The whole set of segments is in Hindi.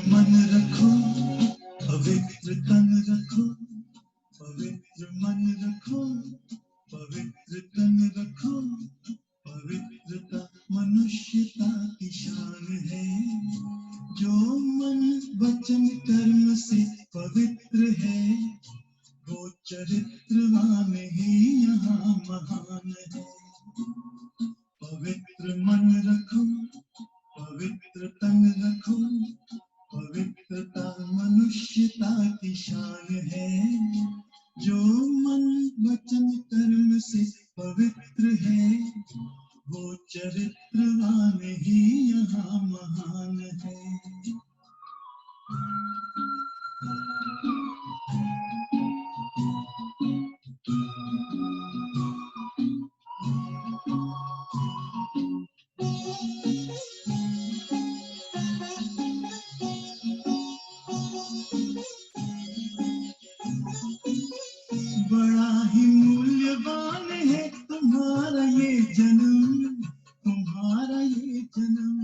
मन रखो, पवित्र तन रखो, पवित्र मन रखो, पवित्र तन रखो। पवित्रता मनुष्यता की शान है, जो मन वचन कर्म से पवित्र है, वो चरित्रवान ही यहाँ महान है। पवित्र मन रखो, पवित्र तन रखो, पवित्रता मनुष्यता की शान है, जो मन वचन कर्म से पवित्र है, वो चरित्रवान ही यहाँ महान है। बड़ा ही मूल्यवान है तुम्हारा ये जन्म, तुम्हारा ये जन्म।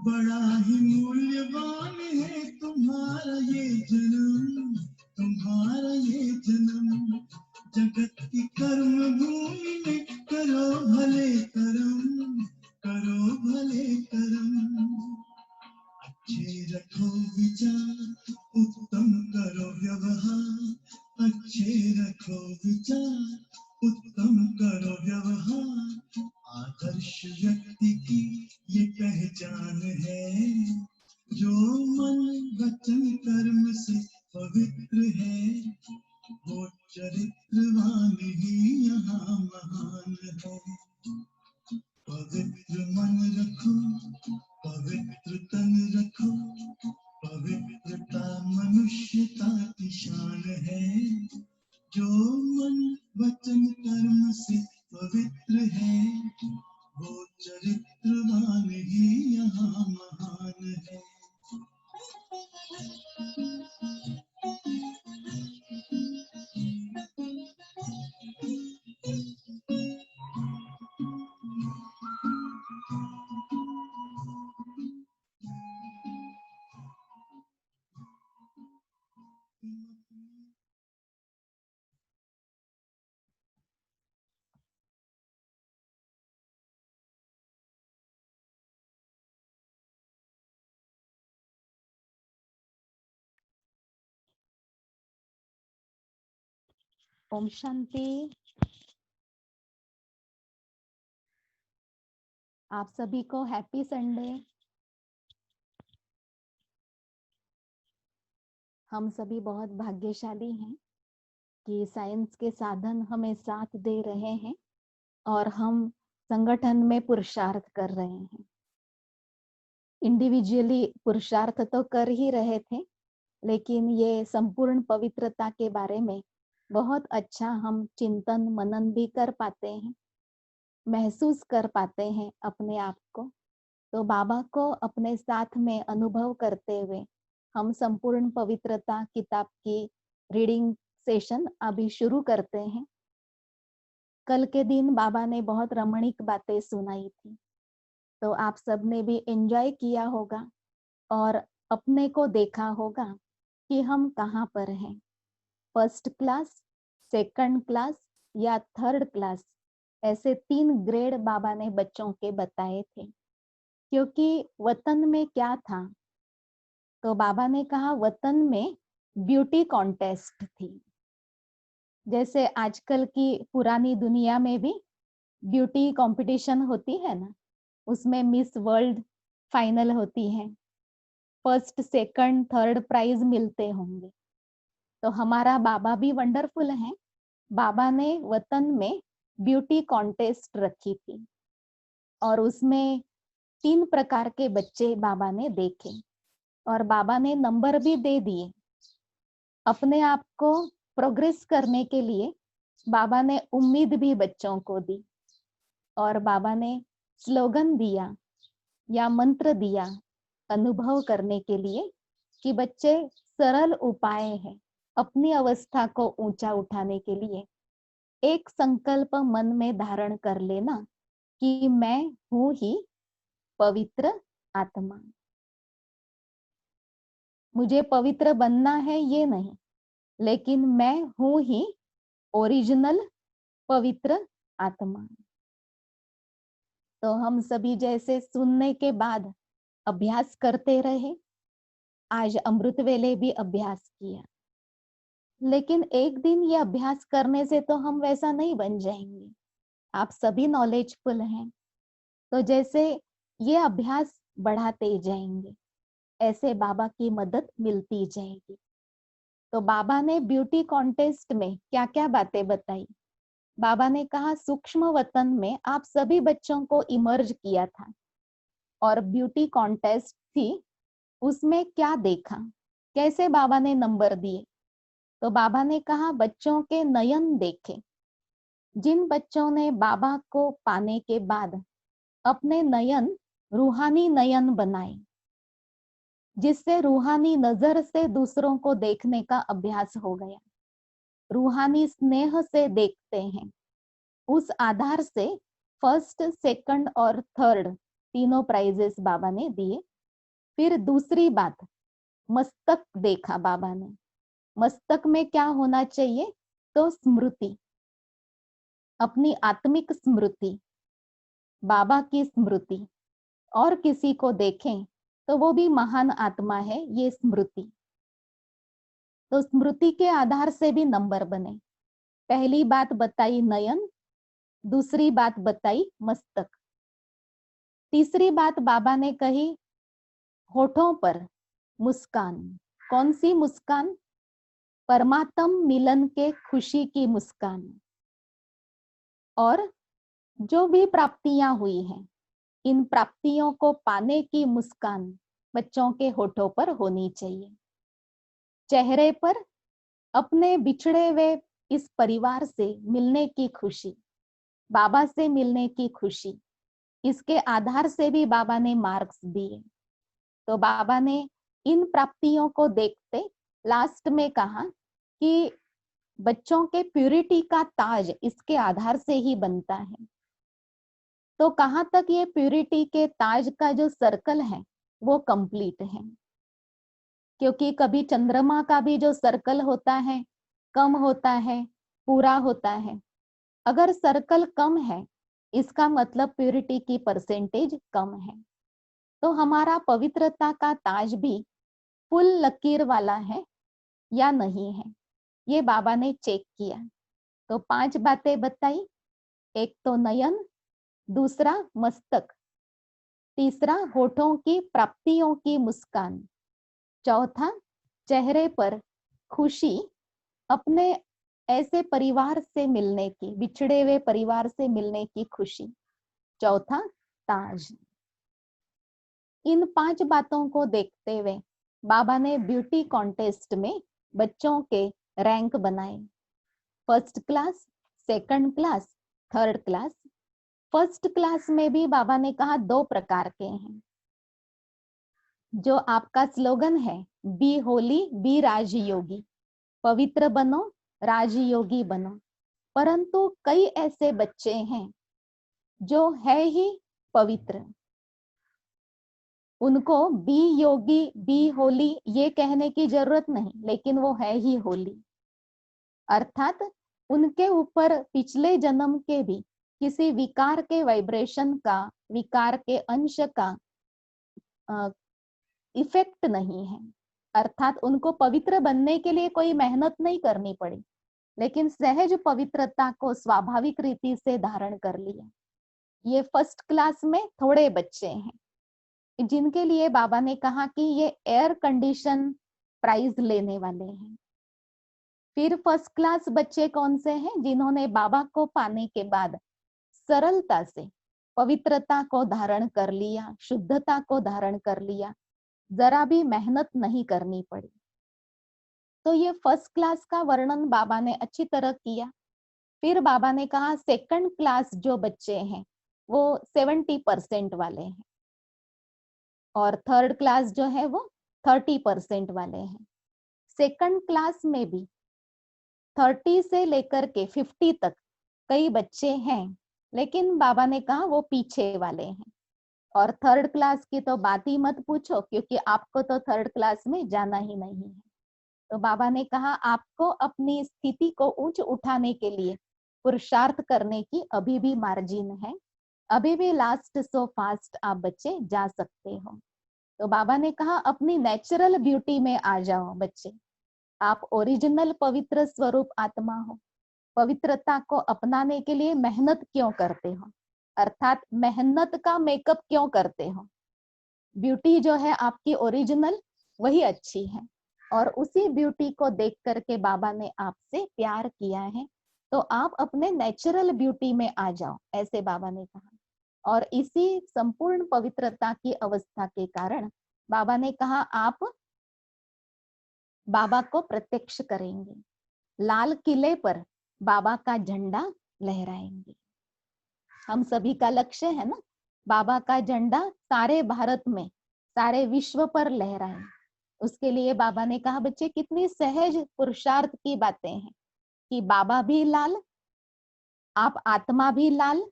बड़ा ही मूल्यवान है तुम्हारा ये जन्म, तुम्हारा ये जन्म। जगत की कर्म भूमि में करो भले कर्म, करो भले कर्म। अच्छे रखो विचार, उत्तम करो व्यवहार, अच्छे रखो विचार, उत्तम करो व्यवहार। आदर्श व्यक्ति की ये पहचान है, जो मन वचन कर्म से पवित्र है, वो चरित्रवान ही यहाँ महान है। पवित्र मन रखो, पवित्र तन रखो, पवित्रता मनुष्यता की शान है, जो मन वचन कर्म से पवित्र है, वो चरित्रवान ही यहाँ महान है। ओम शांति। आप सभी को हैप्पी संडे। हम सभी बहुत भाग्यशाली हैं कि साइंस के साधन हमें साथ दे रहे हैं और हम संगठन में पुरुषार्थ कर रहे हैं। इंडिविजुअली पुरुषार्थ तो कर ही रहे थे, लेकिन ये संपूर्ण पवित्रता के बारे में बहुत अच्छा हम चिंतन मनन भी कर पाते हैं, महसूस कर पाते हैं अपने आप को। तो बाबा को अपने साथ में अनुभव करते हुए हम संपूर्ण पवित्रता किताब की रीडिंग सेशन अभी शुरू करते हैं। कल के दिन बाबा ने बहुत रमणीक बातें सुनाई थी, तो आप सबने भी एंजॉय किया होगा और अपने को देखा होगा कि हम कहाँ पर हैं, फर्स्ट क्लास, सेकंड क्लास या थर्ड क्लास। ऐसे 3 ग्रेड बाबा ने बच्चों के बताए थे। क्योंकि वतन में क्या था, तो बाबा ने कहा वतन में ब्यूटी कॉन्टेस्ट थी। जैसे आजकल की पुरानी दुनिया में भी ब्यूटी कंपटीशन होती है ना, उसमें मिस वर्ल्ड फाइनल होती है, फर्स्ट सेकंड थर्ड प्राइज मिलते होंगे। तो हमारा बाबा भी वंडरफुल है। बाबा ने वतन में ब्यूटी कॉन्टेस्ट रखी थी और उसमें 3 प्रकार के बच्चे बाबा ने देखे और बाबा ने नंबर भी दे दिए। अपने आप को प्रोग्रेस करने के लिए बाबा ने उम्मीद भी बच्चों को दी और बाबा ने स्लोगन दिया या मंत्र दिया अनुभव करने के लिए कि बच्चे सरल उपाय है अपनी अवस्था को ऊंचा उठाने के लिए। एक संकल्प मन में धारण कर लेना कि मैं हूं ही पवित्र आत्मा। मुझे पवित्र बनना है ये नहीं, लेकिन मैं हूं ही ओरिजिनल पवित्र आत्मा। तो हम सभी जैसे सुनने के बाद अभ्यास करते रहे, आज अमृत वेले भी अभ्यास किया, लेकिन एक दिन ये अभ्यास करने से तो हम वैसा नहीं बन जाएंगे। आप सभी नॉलेजफुल हैं, तो जैसे ये अभ्यास बढ़ाते जाएंगे, ऐसे बाबा की मदद मिलती जाएगी। तो बाबा ने ब्यूटी कॉन्टेस्ट में क्या क्या बातें बताई। बाबा ने कहा सूक्ष्म वतन में आप सभी बच्चों को इमर्ज किया था और ब्यूटी कॉन्टेस्ट थी, उसमें क्या देखा, कैसे बाबा ने नंबर दिए। तो बाबा ने कहा बच्चों के नयन देखे। जिन बच्चों ने बाबा को पाने के बाद अपने नयन रूहानी नयन बनाए, जिससे रूहानी नजर से दूसरों को देखने का अभ्यास हो गया, रूहानी स्नेह से देखते हैं, उस आधार से फर्स्ट, सेकंड और थर्ड तीनों प्राइजेस बाबा ने दिए। फिर दूसरी बात, मस्तक देखा बाबा ने। मस्तक में क्या होना चाहिए, तो स्मृति, अपनी आत्मिक स्मृति, बाबा की स्मृति। और किसी को देखें तो वो भी महान आत्मा है, ये स्मृति। तो स्मृति के आधार से भी नंबर बने। पहली बात बताई नयन, दूसरी बात बताई मस्तक, तीसरी बात बाबा ने कही होठों पर मुस्कान। कौन सी मुस्कान, परमात्म मिलन के खुशी की मुस्कान। और जो भी प्राप्तियां हुई हैं, इन प्राप्तियों को पाने की मुस्कान बच्चों के होठों पर होनी चाहिए। चेहरे पर अपने बिछड़े हुए इस परिवार से मिलने की खुशी, बाबा से मिलने की खुशी, इसके आधार से भी बाबा ने मार्क्स दिए। तो बाबा ने इन प्राप्तियों को देखते लास्ट में कहा कि बच्चों के प्यूरिटी का ताज इसके आधार से ही बनता है। तो कहाँ तक ये प्यूरिटी के ताज का जो सर्कल है वो कंप्लीट है, क्योंकि कभी चंद्रमा का भी जो सर्कल होता है कम होता है, पूरा होता है। अगर सर्कल कम है, इसका मतलब प्यूरिटी की परसेंटेज कम है। तो हमारा पवित्रता का ताज भी फुल लकीर वाला है या नहीं है, ये बाबा ने चेक किया। तो 5 बातें बताई। एक तो नयन, दूसरा मस्तक, तीसरा होठों की प्राप्तियों की मुस्कान, चौथा चेहरे पर खुशी, अपने ऐसे परिवार से मिलने की, बिछड़े हुए परिवार से मिलने की खुशी, चौथा ताज। इन 5 बातों को देखते हुए बाबा ने ब्यूटी कॉन्टेस्ट में बच्चों के रैंक बनाए, first class, second class, third class. First class में भी बाबा ने कहा 2 प्रकार के हैं। जो आपका स्लोगन है, बी होली बी राजयोगी, पवित्र बनो राजयोगी बनो, परंतु कई ऐसे बच्चे हैं जो है ही पवित्र, उनको बी योगी बी होली ये कहने की जरूरत नहीं, लेकिन वो है ही होली। अर्थात उनके ऊपर पिछले जन्म के भी किसी विकार के वाइब्रेशन का, विकार के अंश का इफेक्ट नहीं है। अर्थात उनको पवित्र बनने के लिए कोई मेहनत नहीं करनी पड़ी, लेकिन सहज पवित्रता को स्वाभाविक रीति से धारण कर लिया। ये फर्स्ट क्लास में थोड़े बच्चे हैं जिनके लिए बाबा ने कहा कि ये एयर कंडीशन प्राइज लेने वाले हैं। फिर फर्स्ट क्लास बच्चे कौन से हैं, जिन्होंने बाबा को पाने के बाद सरलता से पवित्रता को धारण कर लिया, शुद्धता को धारण कर लिया, जरा भी मेहनत नहीं करनी पड़ी। तो ये फर्स्ट क्लास का वर्णन बाबा ने अच्छी तरह किया। फिर बाबा ने कहा सेकंड क्लास जो बच्चे हैं वो 70% वाले हैं, और थर्ड क्लास जो है वो 30% वाले हैं। सेकंड क्लास में भी 30 से लेकर के 50 तक कई बच्चे हैं, लेकिन बाबा ने कहा वो पीछे वाले हैं। और थर्ड क्लास की तो बात ही मत पूछो, क्योंकि आपको तो थर्ड क्लास में जाना ही नहीं है। तो बाबा ने कहा आपको अपनी स्थिति को ऊंच उठाने के लिए पुरुषार्थ करने की अभी भी मार्जिन है, अभी भी लास्ट सो फास्ट आप बच्चे जा सकते हो। तो बाबा ने कहा अपनी नेचुरल ब्यूटी में आ जाओ बच्चे, आप ओरिजिनल पवित्र स्वरूप आत्मा हो। पवित्रता को अपनाने के लिए मेहनत क्यों करते हो, अर्थात मेहनत का मेकअप क्यों करते हो। ब्यूटी जो है आपकी ओरिजिनल वही अच्छी है, और उसी ब्यूटी को देख करके बाबा ने आपसे प्यार किया है, तो आप अपने नेचुरल ब्यूटी में आ जाओ, ऐसे बाबा ने कहा। और इसी संपूर्ण पवित्रता की अवस्था के कारण बाबा ने कहा आप बाबा को प्रत्यक्ष करेंगे, लाल किले पर बाबा का झंडा लहराएंगे। हम सभी का लक्ष्य है ना, बाबा का झंडा सारे भारत में, सारे विश्व पर लहराए। उसके लिए बाबा ने कहा बच्चे कितनी सहज पुरुषार्थ की बातें हैं कि बाबा भी लाल, आप आत्मा भी लाल,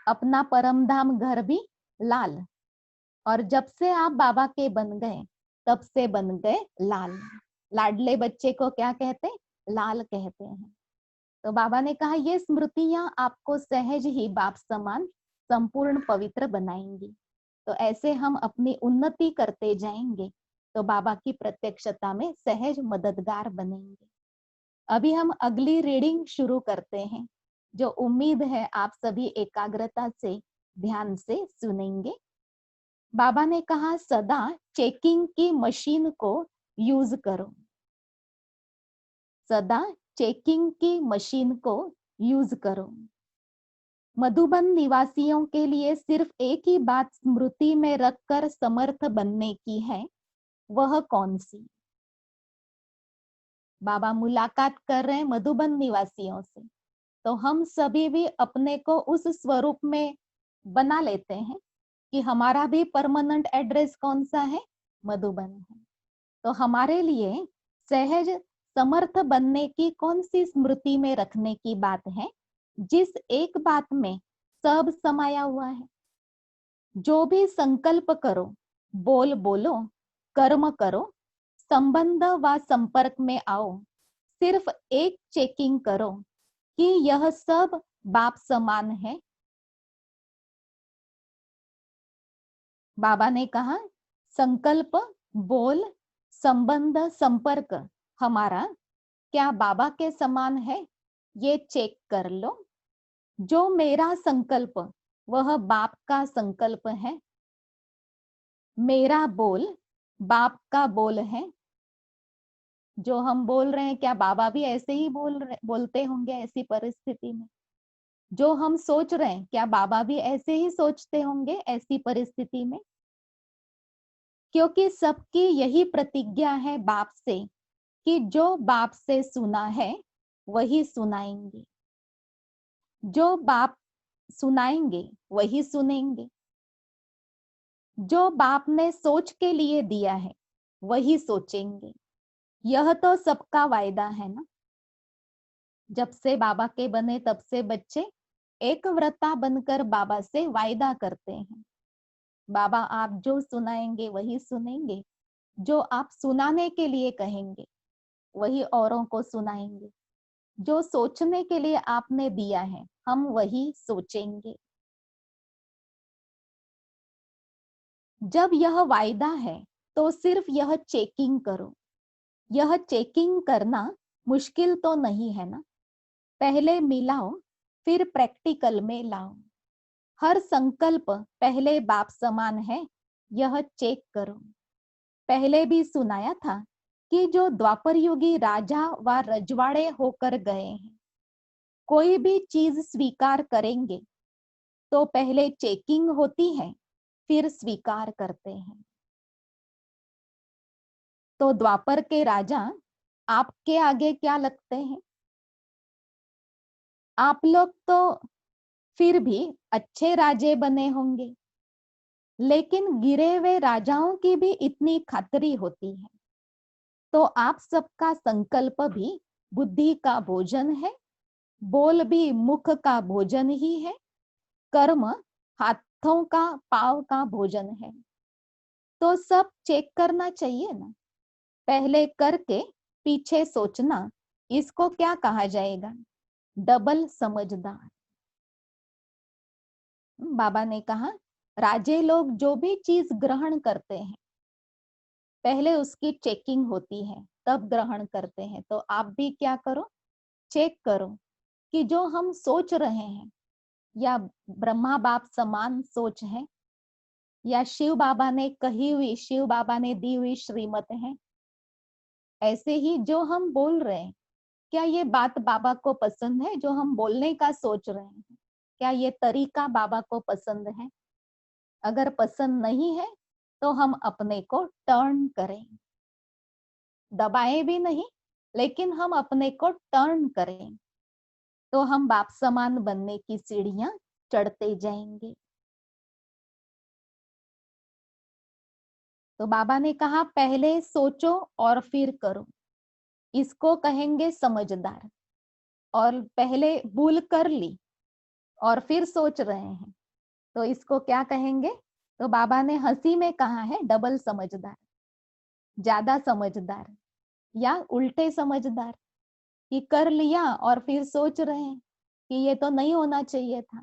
अपना परम धाम घर भी लाल, और जब से आप बाबा के बन गए तब से बन गए लाल। लाडले बच्चे को क्या कहते हैं, लाल कहते हैं। तो बाबा ने कहा ये स्मृतियां आपको सहज ही बाप समान संपूर्ण पवित्र बनाएंगी। तो ऐसे हम अपनी उन्नति करते जाएंगे तो बाबा की प्रत्यक्षता में सहज मददगार बनेंगे। अभी हम अगली रीडिंग शुरू करते हैं, जो उम्मीद है आप सभी एकाग्रता से ध्यान से सुनेंगे। बाबा ने कहा सदा चेकिंग की मशीन को यूज करो, सदा चेकिंग की मशीन को यूज करो। मधुबन निवासियों के लिए सिर्फ एक ही बात स्मृति में रखकर समर्थ बनने की है, वह कौन सी। बाबा मुलाकात कर रहे हैं मधुबन निवासियों से, तो हम सभी भी अपने को उस स्वरूप में बना लेते हैं कि हमारा भी परमानेंट एड्रेस कौन सा है, मधुबन है। तो हमारे लिए सहज समर्थ बनने की कौन सी स्मृति में रखने की बात है, जिस एक बात में सब समाया हुआ है। जो भी संकल्प करो, बोल बोलो, कर्म करो, संबंध व संपर्क में आओ, सिर्फ एक चेकिंग करो कि यह सब बाप समान है। बाबा ने कहा संकल्प, बोल, संबंध, संपर्क हमारा क्या बाबा के समान है, ये चेक कर लो। जो मेरा संकल्प वह बाप का संकल्प है, मेरा बोल बाप का बोल है। जो हम बोल रहे हैं क्या बाबा भी ऐसे ही बोलते होंगे ऐसी परिस्थिति में। जो हम सोच रहे हैं क्या बाबा भी ऐसे ही सोचते होंगे ऐसी परिस्थिति में। क्योंकि सबकी यही प्रतिज्ञा है बाप से कि जो बाप से सुना है वही सुनाएंगे, जो बाप सुनाएंगे वही सुनेंगे, जो बाप ने सोच के लिए दिया है वही सोचेंगे। यह तो सबका वायदा है ना। जब से बाबा के बने तब से बच्चे एक व्रता बनकर बाबा से वायदा करते हैं, बाबा आप जो सुनाएंगे वही सुनेंगे, जो आप सुनाने के लिए कहेंगे वही औरों को सुनाएंगे, जो सोचने के लिए आपने दिया है हम वही सोचेंगे। जब यह वायदा है तो सिर्फ यह चेकिंग करो। यह चेकिंग करना मुश्किल तो नहीं है ना। पहले मिलाओ फिर प्रैक्टिकल में लाओ। हर संकल्प पहले बाप समान है, यह चेक करो। पहले भी सुनाया था कि जो द्वापर युगी राजा व रजवाड़े होकर गए हैं, कोई भी चीज स्वीकार करेंगे तो पहले चेकिंग होती है फिर स्वीकार करते हैं। तो द्वापर के राजा आपके आगे क्या लगते हैं। आप लोग तो फिर भी अच्छे राजे बने होंगे, लेकिन गिरे हुए राजाओं की भी इतनी खातरी होती है। तो आप सबका संकल्प भी बुद्धि का भोजन है, बोल भी मुख का भोजन ही है, कर्म हाथ हाथों का पाव का भोजन है, तो सब चेक करना चाहिए ना। पहले करके पीछे सोचना, इसको क्या कहा जाएगा? डबल समझदार। बाबा ने कहा, राजे लोग जो भी चीज ग्रहण करते हैं पहले उसकी चेकिंग होती है, तब ग्रहण करते हैं। तो आप भी क्या करो, चेक करो कि जो हम सोच रहे हैं या ब्रह्मा बाप समान सोच है, या शिव बाबा ने कही हुई, शिव बाबा ने दी हुई श्रीमत है। ऐसे ही जो हम बोल रहे हैं, क्या ये बात बाबा को पसंद है? जो हम बोलने का सोच रहे हैं, क्या ये तरीका बाबा को पसंद है? अगर पसंद नहीं है तो हम अपने को टर्न करें, दबाएं भी नहीं, लेकिन हम अपने को टर्न करें, तो हम बाप समान बनने की सीढ़ियां चढ़ते जाएंगे। तो बाबा ने कहा, पहले सोचो और फिर करो, इसको कहेंगे समझदार। और पहले भूल कर ली और फिर सोच रहे हैं, तो इसको क्या कहेंगे? तो बाबा ने हंसी में कहा है डबल समझदार, ज्यादा समझदार, या उल्टे समझदार, कि कर लिया और फिर सोच रहे हैं कि ये तो नहीं होना चाहिए था।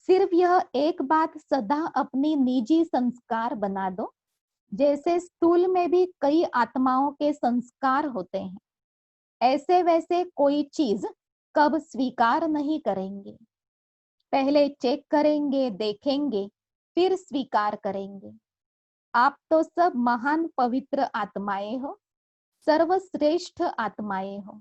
सिर्फ यह एक बात सदा अपनी निजी संस्कार बना दो, जैसे स्थूल में भी कई आत्माओं के संस्कार होते हैं, ऐसे वैसे कोई चीज कब स्वीकार नहीं करेंगे। पहले चेक करेंगे, देखेंगे, फिर स्वीकार करेंगे। आप तो सब महान पवित्र आत्माएं हो, सर्वश्रेष्ठ आत्माएं हो।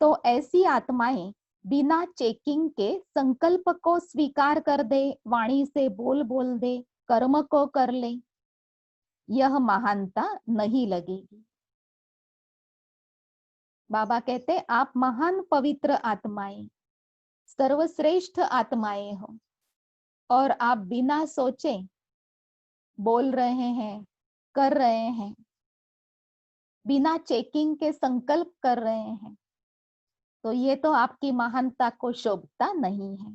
तो ऐसी आत्माएं बिना चेकिंग के संकल्प को स्वीकार कर दे, वाणी से बोल दे, कर्म को कर ले, यह महानता नहीं लगेगी। बाबा कहते, आप महान पवित्र आत्माएं, सर्वश्रेष्ठ आत्माएं हो, और आप बिना सोचे बोल रहे हैं, कर रहे हैं, बिना चेकिंग के संकल्प कर रहे हैं, तो ये तो आपकी महानता को शोभता नहीं है।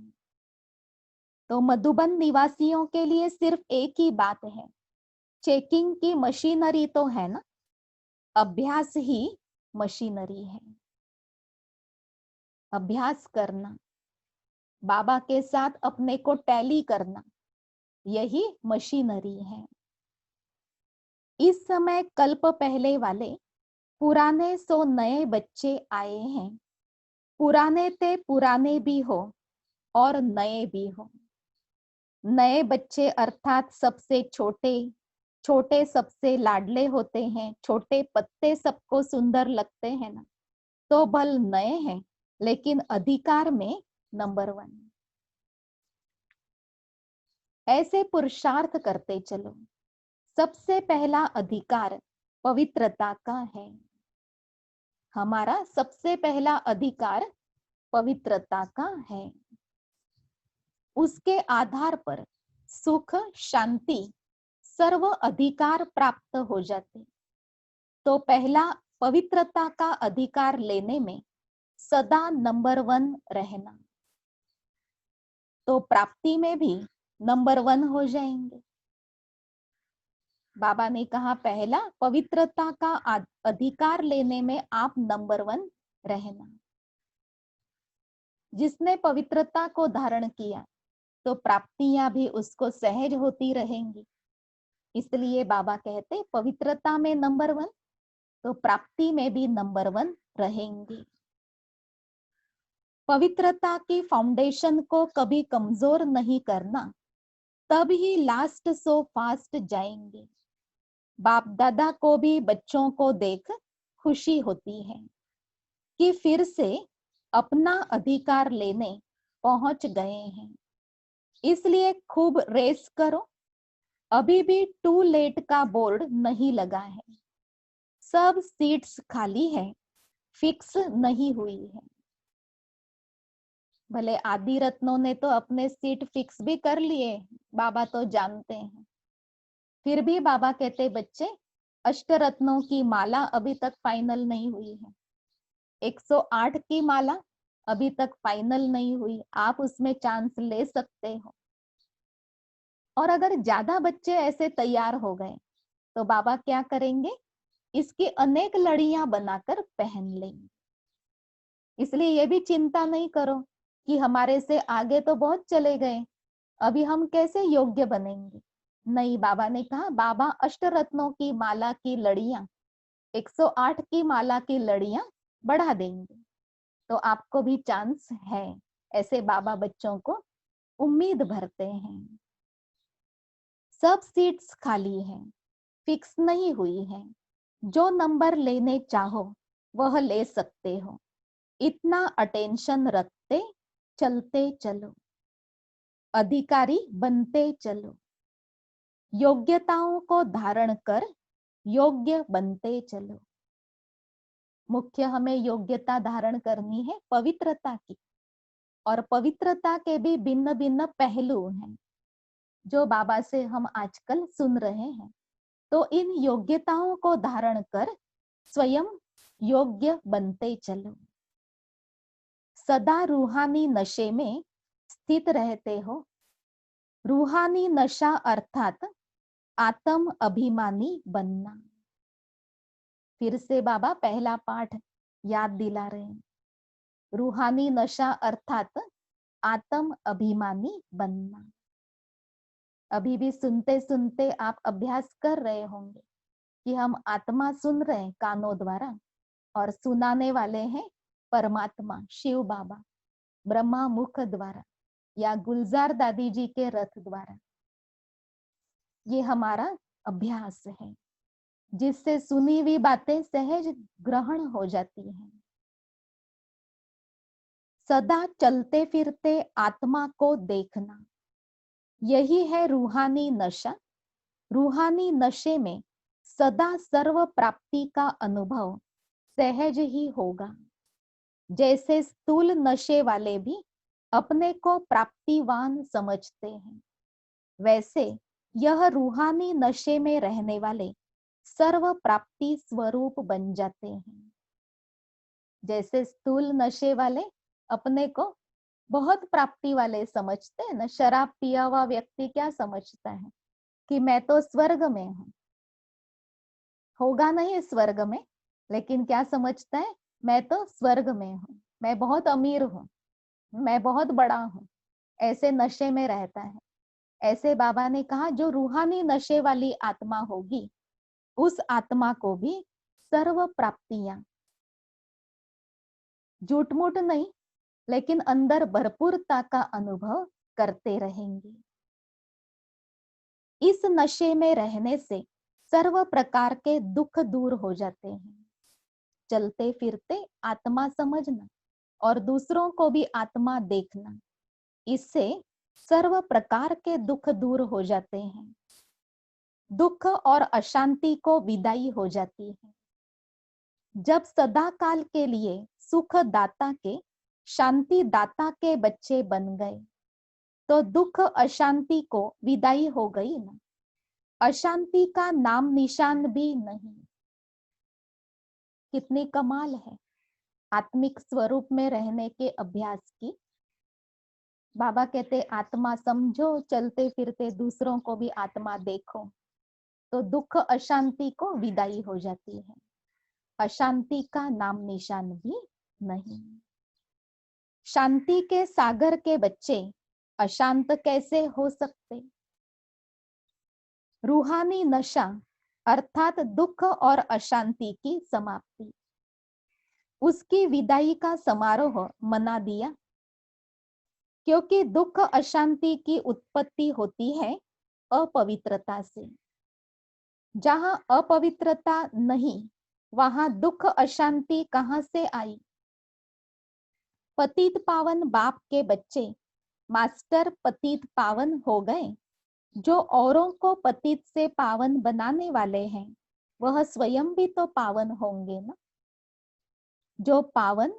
तो मधुबन निवासियों के लिए सिर्फ एक ही बात है, चेकिंग की मशीनरी तो है ना, अभ्यास ही मशीनरी है। अभ्यास करना, बाबा के साथ अपने को टैली करना, यही मशीनरी है। इस समय कल्प पहले वाले पुराने सो नए बच्चे आए हैं, पुराने ते पुराने भी हो और नए भी हो। नए बच्चे अर्थात सबसे छोटे, छोटे सबसे लाडले होते हैं, छोटे पत्ते सबको सुंदर लगते हैं ना, तो भल नए हैं, लेकिन अधिकार में नंबर 1। ऐसे पुरुषार्थ करते चलो। सबसे पहला अधिकार पवित्रता का है। हमारा सबसे पहला अधिकार पवित्रता का है। उसके आधार पर सुख, शांति, सर्व अधिकार प्राप्त हो जाते। तो पहला पवित्रता का अधिकार लेने में सदा नंबर 1 रहना, तो प्राप्ति में भी नंबर 1 हो जाएंगे। बाबा ने कहा, पहला पवित्रता का अधिकार लेने में आप नंबर 1 रहना। जिसने पवित्रता को धारण किया तो प्राप्तियां भी उसको सहज होती रहेंगी। इसलिए बाबा कहते, पवित्रता में नंबर 1, तो प्राप्ति में भी नंबर 1 रहेंगे। पवित्रता की फाउंडेशन को कभी कमजोर नहीं करना, तब ही लास्ट सो फास्ट जाएंगे। बाप दादा को भी बच्चों को देख खुशी होती है कि फिर से अपना अधिकार लेने पहुंच गए हैं। इसलिए खूब रेस करो। अभी भी टू लेट का बोर्ड नहीं लगा है, सब सीट्स खाली है, फिक्स नहीं हुई है। भले आदि रत्नों ने तो अपने सीट फिक्स भी कर लिए, बाबा तो जानते हैं। फिर भी बाबा कहते, बच्चे, अष्ट रत्नों की माला अभी तक फाइनल नहीं हुई है, 108 की माला अभी तक फाइनल नहीं हुई, आप उसमें चांस ले सकते हो। और अगर ज्यादा बच्चे ऐसे तैयार हो गए तो बाबा क्या करेंगे, इसकी अनेक लड़ियां बनाकर पहन लेंगे। इसलिए ये भी चिंता नहीं करो कि हमारे से आगे तो बहुत चले गए, अभी हम कैसे योग्य बनेंगे। नहीं, बाबा ने कहा बाबा अष्टरत्नों की माला की लड़ियां, 108 की माला की लड़ियां बढ़ा देंगे, तो आपको भी चांस है। ऐसे बाबा बच्चों को उम्मीद भरते हैं। सब सीट्स खाली हैं, फिक्स नहीं हुई हैं। जो नंबर लेने चाहो वह ले सकते हो, इतना अटेंशन रखते चलते चलो, अधिकारी बनते चलो, योग्यताओं को धारण कर योग्य बनते चलो। मुख्य हमें योग्यता धारण करनी है पवित्रता की, और पवित्रता के भी भिन्न भिन्न पहलू हैं जो बाबा से हम आजकल सुन रहे हैं। तो इन योग्यताओं को धारण कर स्वयं योग्य बनते चलो। सदा रूहानी नशे में स्थित रहते हो। रूहानी नशा अर्थात आत्म अभिमानी बनना। फिर से बाबा पहला पाठ याद दिला रहे हैं। रूहानी नशा अर्थात आत्म अभिमानी बनना। अभी भी सुनते सुनते आप अभ्यास कर रहे होंगे कि हम आत्मा सुन रहे हैं कानों द्वारा, और सुनाने वाले हैं परमात्मा शिव बाबा, ब्रह्मा मुख द्वारा या गुलजार दादी जी के रथ द्वारा। ये हमारा अभ्यास है जिससे सुनी हुई बातें सहज ग्रहण हो जाती हैं। सदा चलते फिरते आत्मा को देखना, यही है रूहानी नशा। रूहानी नशे में सदा सर्व प्राप्ति का अनुभव सहज ही होगा। जैसे स्थूल नशे वाले भी अपने को प्राप्तिवान समझते हैं, वैसे यह रूहानी नशे में रहने वाले सर्व प्राप्ति स्वरूप बन जाते हैं। जैसे स्थूल नशे वाले अपने को बहुत प्राप्ति वाले समझते हैं ना। शराब पिया हुआ व्यक्ति क्या समझता है कि मैं तो स्वर्ग में हूँ, होगा नहीं स्वर्ग में, लेकिन क्या समझता है, मैं तो स्वर्ग में हूँ, मैं बहुत अमीर हूँ, मैं बहुत बड़ा हूँ। ऐसे नशे में रहता है। ऐसे बाबा ने कहा जो रूहानी नशे वाली आत्मा होगी, उस आत्मा को भी सर्व प्राप्तियां, झूठ मूठ नहीं, लेकिन अंदर भरपूरता का अनुभव करते रहेंगे। इस नशे में रहने से सर्व प्रकार के दुख दूर हो जाते हैं। चलते फिरते आत्मा समझना और दूसरों को भी आत्मा देखना, इससे सर्व प्रकार के दुख दूर हो जाते हैं। दुख और अशांति को विदाई हो जाती है। जब सदा काल के लिए सुख दाता के, शांति दाता के बच्चे बन गए, तो दुख अशांति को विदाई हो गई ना। अशांति का नाम निशान भी नहीं। कितनी कमाल है आत्मिक स्वरूप में रहने के अभ्यास की। बाबा कहते आत्मा समझो, चलते फिरते दूसरों को भी आत्मा देखो, तो दुख अशांति को विदाई हो जाती है। अशांति का नाम निशान भी नहीं। शांति के सागर के बच्चे अशांत कैसे हो सकते। रूहानी नशा अर्थात दुख और अशांति की समाप्ति, उसकी विदाई का समारोह मना दिया। क्योंकि दुख अशांति की उत्पत्ति होती है अपवित्रता से। जहां अपवित्रता नहीं, वहां दुख अशांति कहां से आई। पतित पावन बाप के बच्चे मास्टर पतित पावन हो गए। जो औरों को पतित से पावन बनाने वाले हैं, वह स्वयं भी तो पावन होंगे ना। जो पावन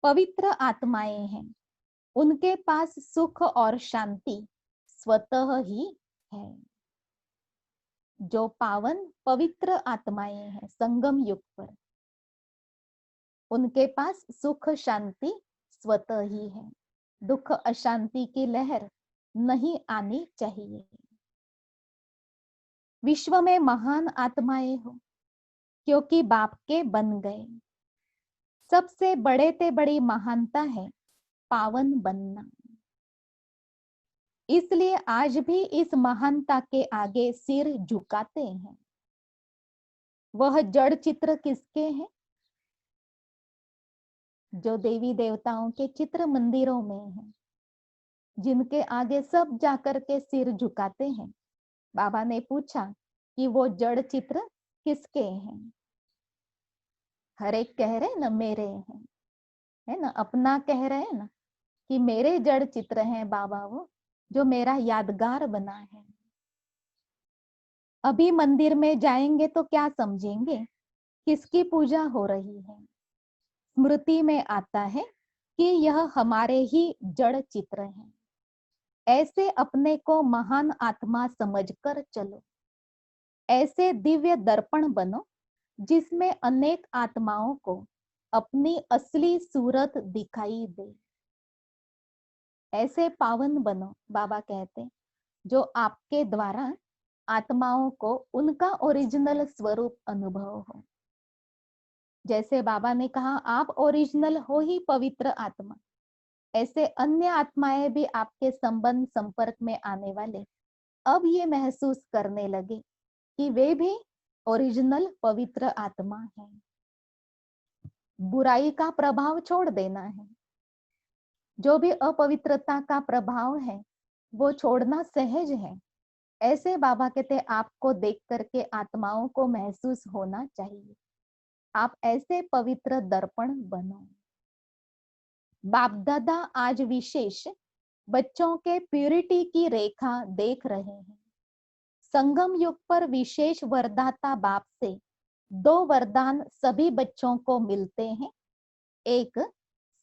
पवित्र आत्माएं हैं, उनके पास सुख और शांति स्वतः ही है। जो पावन पवित्र आत्माएं हैं संगम युग पर, उनके पास सुख शांति स्वतः ही है। दुख अशांति की लहर नहीं आनी चाहिए। विश्व में महान आत्माएं हो, क्योंकि बाप के बन गए। सबसे बड़े ते बड़ी महानता है पावन बनना। इसलिए आज भी इस महानता के आगे सिर झुकाते हैं। वह जड़ चित्र किसके हैं? जो देवी देवताओं के चित्र मंदिरों में हैं, जिनके आगे सब जाकर के सिर झुकाते हैं। बाबा ने पूछा कि वो जड़ चित्र किसके हैं? हर एक कह रहे ना मेरे हैं, है ना, अपना कह रहे हैं ना कि मेरे जड़ चित्र हैं बाबा, वो जो मेरा यादगार बना है। अभी मंदिर में जाएंगे तो क्या समझेंगे? किसकी पूजा हो रही है? स्मृति में आता है कि यह हमारे ही जड़ चित्र हैं। ऐसे अपने को महान आत्मा समझकर चलो। ऐसे दिव्य दर्पण बनो जिसमें अनेक आत्माओं को अपनी असली सूरत दिखाई दे। ऐसे पावन बनो, बाबा कहते, जो आपके द्वारा आत्माओं को उनका ओरिजिनल स्वरूप अनुभव हो। जैसे बाबा ने कहा आप ओरिजिनल हो ही पवित्र आत्मा, ऐसे अन्य आत्माएं भी आपके संबंध संपर्क में आने वाले अब ये महसूस करने लगे कि वे भी ओरिजिनल पवित्र आत्मा है। बुराई का प्रभाव छोड़ देना है। जो भी अपवित्रता का प्रभाव है वो छोड़ना सहज है। ऐसे बाबा कहते आपको देख करके आत्माओं को महसूस होना चाहिए। आप ऐसे पवित्र दर्पण बनो। बाप दादा आज विशेष बच्चों के प्यूरिटी की रेखा देख रहे हैं। संगम युग पर विशेष वरदाता बाप से 2 वरदान सभी बच्चों को मिलते हैं। एक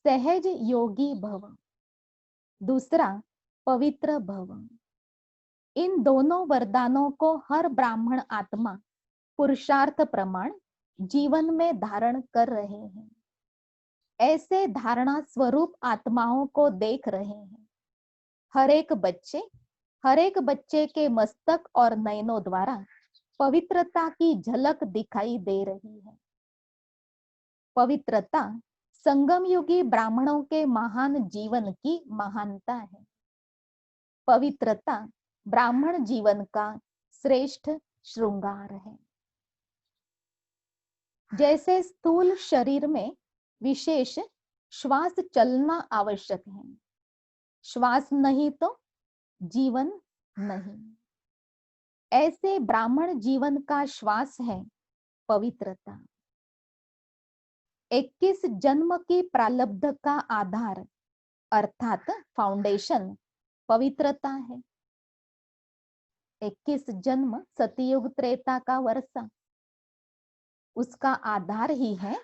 सहज योगी भव, दूसरा पवित्र भव। इन दोनों वरदानों को हर ब्राह्मण आत्मा पुरुषार्थ प्रमाण जीवन में धारण कर रहे हैं। ऐसे धारणा स्वरूप आत्माओं को देख रहे हैं। हर एक बच्चे के मस्तक और नयनों द्वारा पवित्रता की झलक दिखाई दे रही है। पवित्रता संगम युगी ब्राह्मणों के महान जीवन की महानता है। पवित्रता ब्राह्मण जीवन का श्रेष्ठ श्रृंगार है। जैसे स्थूल शरीर में विशेष श्वास चलना आवश्यक है, श्वास नहीं तो जीवन नहीं। ऐसे ब्राह्मण जीवन का श्वास है पवित्रता। 21 जन्म की प्रारब्ध का आधार अर्थात फाउंडेशन पवित्रता है। 21 जन्म सतयुग त्रेता का वर्षा, उसका आधार ही है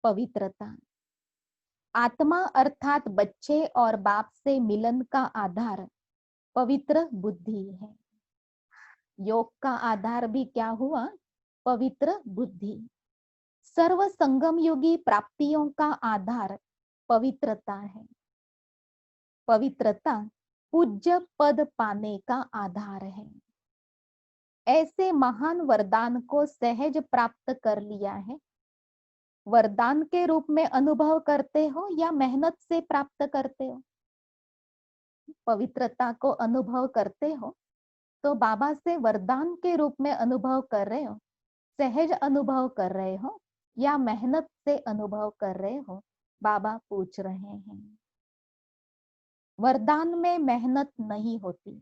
पवित्रता। आत्मा अर्थात बच्चे और बाप से मिलन का आधार पवित्र बुद्धि है। योग का आधार भी क्या हुआ? पवित्र बुद्धि। सर्व संगम योगी प्राप्तियों का आधार पवित्रता है। पवित्रता पूज्य पद पाने का आधार है। ऐसे महान वरदान को सहज प्राप्त कर लिया है। वरदान के रूप में अनुभव करते हो या मेहनत से प्राप्त करते हो? पवित्रता को अनुभव करते हो तो बाबा से वरदान के रूप में अनुभव कर रहे हो, सहज अनुभव कर रहे हो या मेहनत से अनुभव कर रहे हो? बाबा पूछ रहे हैं। वरदान में मेहनत नहीं होती,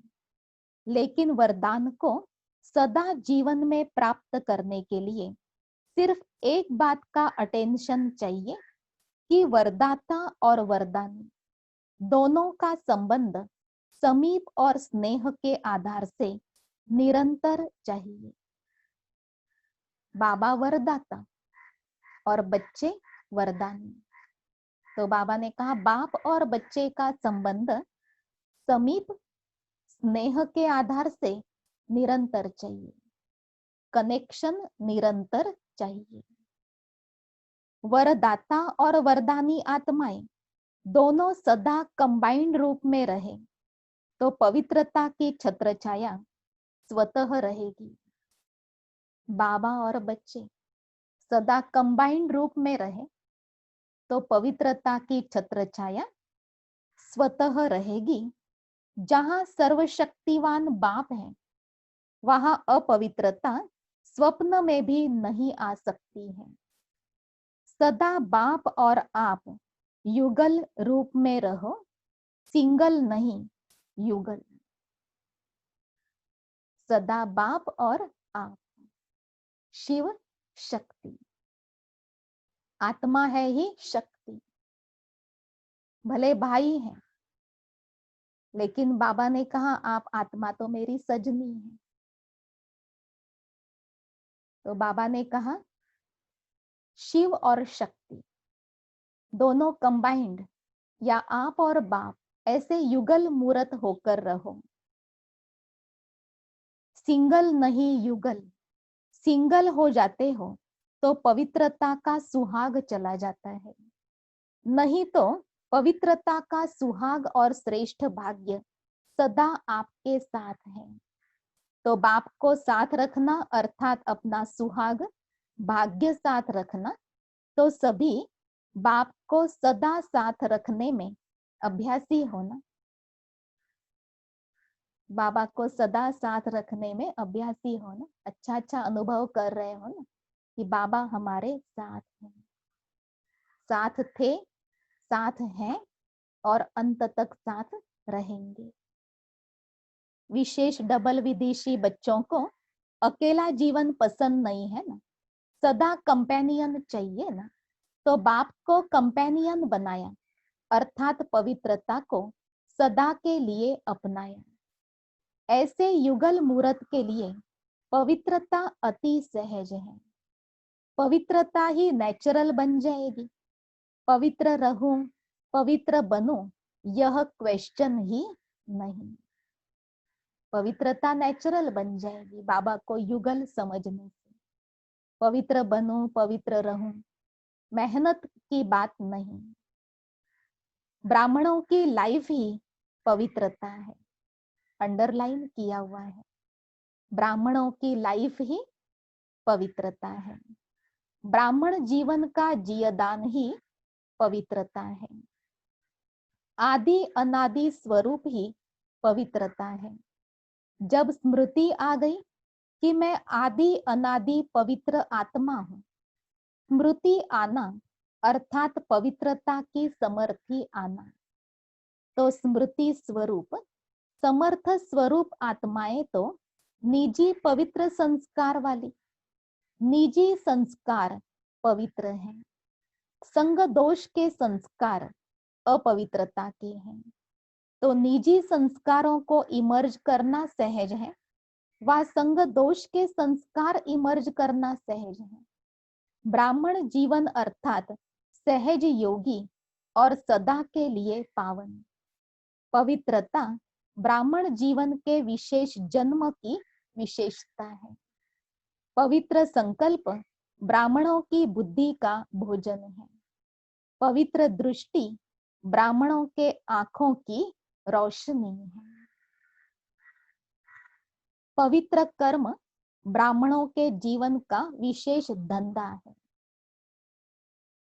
लेकिन वरदान को सदा जीवन में प्राप्त करने के लिए सिर्फ एक बात का अटेंशन चाहिए कि वरदाता और वरदानी दोनों का संबंध समीप और स्नेह के आधार से निरंतर चाहिए। बाबा वरदाता और बच्चे वरदानी। तो बाबा ने कहा बाप और बच्चे का संबंध समीप स्नेह के आधार से निरंतर चाहिए, कनेक्शन निरंतर चाहिए। वरदाता और वरदानी आत्माएं दोनों सदा कंबाइंड रूप में रहे तो पवित्रता की छत्र छाया स्वतः रहेगी। बाबा और बच्चे सदा कंबाइंड रूप में रहे तो पवित्रता की छत्र छाया स्वतः रहेगी। जहां सर्वशक्तिवान बाप है वहां अपवित्रता स्वप्न में भी नहीं आ सकती है। सदा बाप और आप युगल रूप में रहो, सिंगल नहीं युगल। सदा बाप और आप, शिव शक्ति, आत्मा है ही शक्ति। भले भाई हैं, लेकिन बाबा ने कहा आप आत्मा तो मेरी सजनी है। तो बाबा ने कहा शिव और शक्ति दोनों कंबाइंड या आप और बाप ऐसे युगल मूर्त होकर रहो, सिंगल नहीं युगल। सिंगल हो जाते हो तो पवित्रता का सुहाग चला जाता है, नहीं तो पवित्रता का सुहाग और श्रेष्ठ भाग्य सदा आपके साथ है। तो बाप को साथ रखना अर्थात अपना सुहाग भाग्य साथ रखना, तो सभी बाप को सदा साथ रखने में अभ्यासी होना। बाबा को सदा साथ रखने में अभ्यासी होना, अच्छा अच्छा अनुभव कर रहे हो ना कि बाबा हमारे साथ हैं, साथ थे, साथ हैं और अंत तक साथ रहेंगे। विशेष डबल विदेशी बच्चों को अकेला जीवन पसंद नहीं है ना, सदा कंपेनियन चाहिए ना। तो बाप को कंपेनियन बनाया अर्थात पवित्रता को सदा के लिए अपनाया। ऐसे युगल मूर्त के लिए पवित्रता अति सहज है। पवित्रता ही नेचुरल बन जाएगी। पवित्र रहूं, पवित्र बनूं, यह क्वेश्चन ही नहीं। पवित्रता नेचुरल बन जाएगी बाबा को युगल समझने से। पवित्र बनूं, पवित्र रहूं, मेहनत की बात नहीं। ब्राह्मणों की लाइफ ही पवित्रता है, अंडरलाइन किया हुआ है। ब्राह्मणों की लाइफ ही पवित्रता है। ब्राह्मण जीवन का जियदान ही पवित्रता है। आदि अनादि स्वरूप ही पवित्रता है। जब स्मृति आ गई कि मैं आदि अनादि पवित्र आत्मा हूं, स्मृति आना अर्थात पवित्रता की समर्थी आना, तो स्मृति स्वरूप समर्थ स्वरूप आत्माएं तो निजी पवित्र संस्कार वाली, निजी संस्कार पवित्र हैं। संग दोष के संस्कार अपवित्रता के हैं। तो निजी संस्कारों को इमर्ज करना सहज है, व संग दोष के संस्कार इमर्ज करना सहज है। ब्राह्मण जीवन अर्थात सहज योगी और सदा के लिए पावन। पवित्रता ब्राह्मण जीवन के विशेष जन्म की विशेषता है। पवित्र संकल्प ब्राह्मणों की बुद्धि का भोजन है। पवित्र दृष्टि ब्राह्मणों के आंखों की रोशनी है। पवित्र कर्म ब्राह्मणों के जीवन का विशेष धंधा है।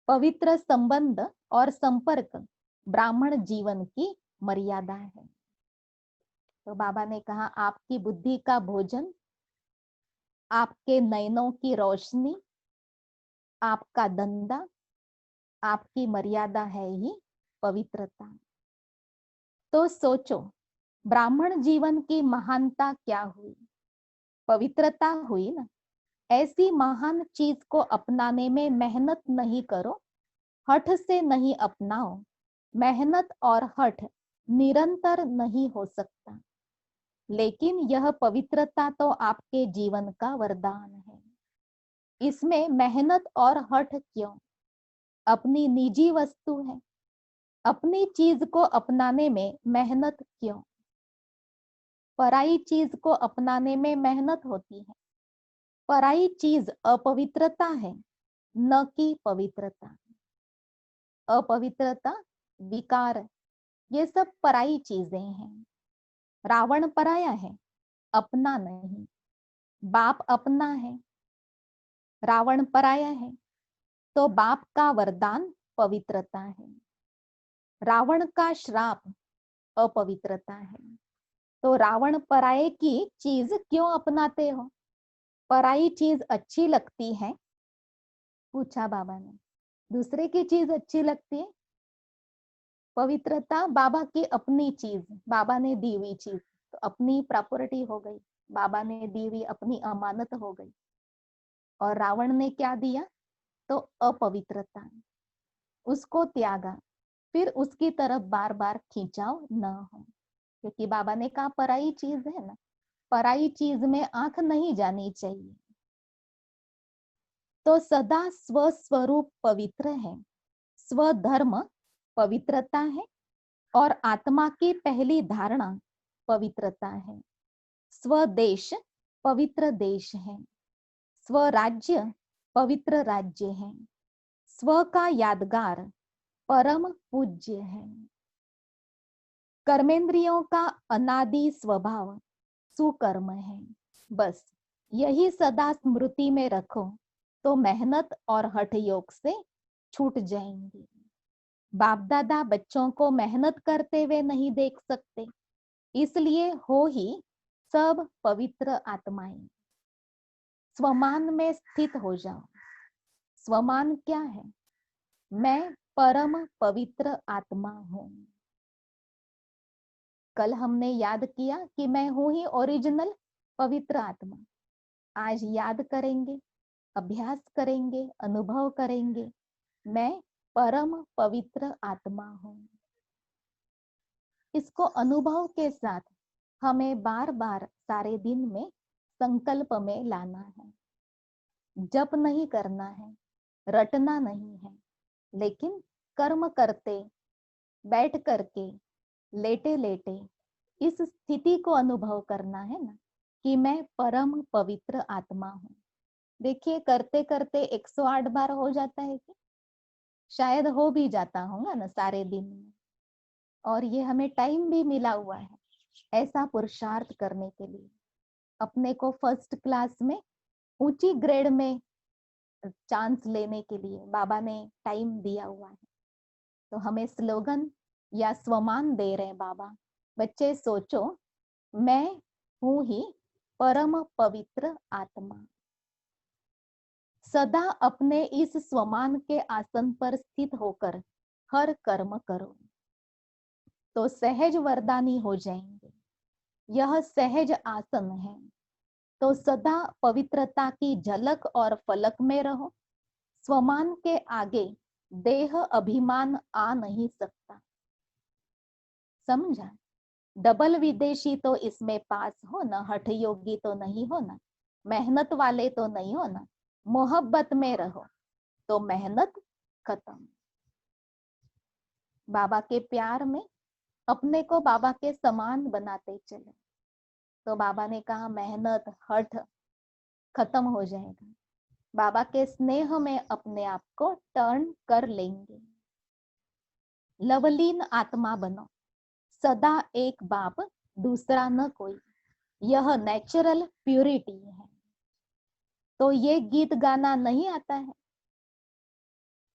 पवित्र संबंध और संपर्क ब्राह्मण जीवन की मर्यादा है। तो बाबा ने कहा आपकी बुद्धि का भोजन, आपके नयनों की रोशनी, आपका धंधा, आपकी मर्यादा है ही पवित्रता। तो सोचो ब्राह्मण जीवन की महानता क्या हुई? पवित्रता हुई ना। ऐसी महान चीज को अपनाने में मेहनत नहीं करो, हठ से नहीं अपनाओ। मेहनत और हठ निरंतर नहीं हो सकता, लेकिन यह पवित्रता तो आपके जीवन का वरदान है। इसमें मेहनत और हठ क्यों? अपनी निजी वस्तु है, अपनी चीज को अपनाने में मेहनत क्यों? पराई चीज को अपनाने में मेहनत होती है। पराई चीज अपवित्रता है, न कि पवित्रता। अपवित्रता, विकार, ये सब पराई चीजें हैं। रावण पराया है, अपना नहीं। बाप अपना है, रावण पराया है, तो बाप का वरदान पवित्रता है। रावण का श्राप अपवित्रता है। तो रावण पराये की चीज क्यों अपनाते हो? पराई चीज अच्छी लगती है? पूछा बाबा ने। दूसरे की चीज अच्छी लगती है? पवित्रता बाबा की अपनी चीज, बाबा ने दी हुई चीज, तो अपनी प्रॉपर्टी हो गई, बाबा ने दी हुई अपनी अमानत हो गई। और रावण ने क्या दिया? तो अपवित्रता, उसको त्यागा, फिर उसकी तरफ बार बार खींचाव न हो, क्योंकि बाबा ने कहा पराई चीज है ना, पराई चीज में आंख नहीं जानी चाहिए। तो सदा स्वस्वरूप पवित्र है, स्वधर्म पवित्रता है, और आत्मा की पहली धारणा पवित्रता है। स्वदेश पवित्र देश है, स्वराज्य पवित्र राज्य है, स्व का यादगार परम पूज्य है। कर्मेंद्रियों का अनादि स्वभाव सुकर्म है। बस यही सदा स्मृति में रखो, तो मेहनत और हठ योग से छूट जाएंगे। बाप दादा बच्चों को मेहनत करते हुए नहीं देख सकते, इसलिए हो ही सब पवित्र आत्माएं। स्वमान में स्थित हो जाओ। स्वमान क्या है? मैं परम पवित्र आत्मा हूं। कल हमने याद किया कि मैं हूं ही ओरिजिनल पवित्र आत्मा। आज याद करेंगे, अभ्यास करेंगे, अनुभव करेंगे, मैं परम पवित्र आत्मा हूं। इसको अनुभव के साथ हमें बार बार सारे दिन में संकल्प में लाना है। जप नहीं करना है, रटना नहीं है, लेकिन कर्म करते, बैठ करके, लेटे लेटे इस स्थिति को अनुभव करना है ना, कि मैं परम पवित्र आत्मा हूं। देखिए करते करते 108 बार हो जाता है कि शायद हो भी जाता होगा ना सारे दिन में। और ये हमें टाइम भी मिला हुआ है ऐसा पुरुषार्थ करने के लिए। अपने को फर्स्ट क्लास में ऊंची ग्रेड में चांस लेने के लिए बाबा ने टाइम दिया हुआ है। तो हमें स्लोगन या स्वमान दे रहे हैं बाबा, बच्चे सोचो मैं हूं ही परम पवित्र आत्मा। सदा अपने इस स्वमान के आसन पर स्थित होकर हर कर्म करो, तो सहज वरदानी हो जाएंगे। यह सहज आसन है, तो सदा पवित्रता की झलक और फलक में रहो। स्वमान के आगे देह अभिमान आ नहीं सकता। समझा? डबल विदेशी तो इसमें पास हो ना, हठ योगी तो नहीं हो ना, मेहनत वाले तो नहीं हो ना। मोहब्बत में रहो तो मेहनत खत्म। बाबा के प्यार में अपने को बाबा के समान बनाते चले, तो बाबा ने कहा मेहनत हठ खत्म हो जाएगा। बाबा के स्नेह में अपने आप को टर्न कर लेंगे। लवलीन आत्मा बनो, सदा एक बाप दूसरा न कोई, यह नेचुरल प्यूरिटी है। तो ये गीत गाना नहीं आता है,